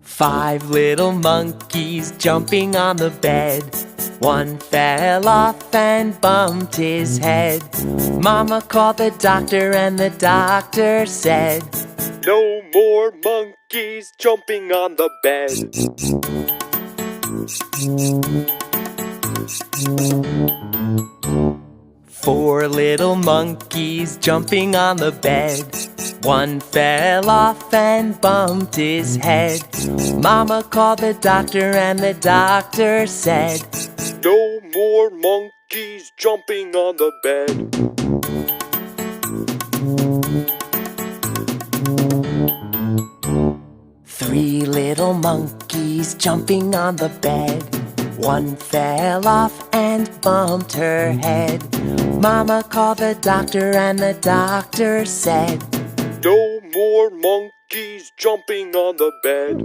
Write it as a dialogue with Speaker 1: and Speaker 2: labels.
Speaker 1: Five little monkeys jumping on the bed. One fell off and bumped his head. Mama called the doctor and the doctor said, "No more monkeys jumping on the bed." Four little monkeys jumping on the bed. One fell off and bumped his head. Mama called the doctor and the doctor said, "No more monkeys jumping on the bed." Three little monkeys jumping on the bed. One fell off and bumped her head. Mama called the doctor and the doctor said, "No more monkeys jumping on the bed."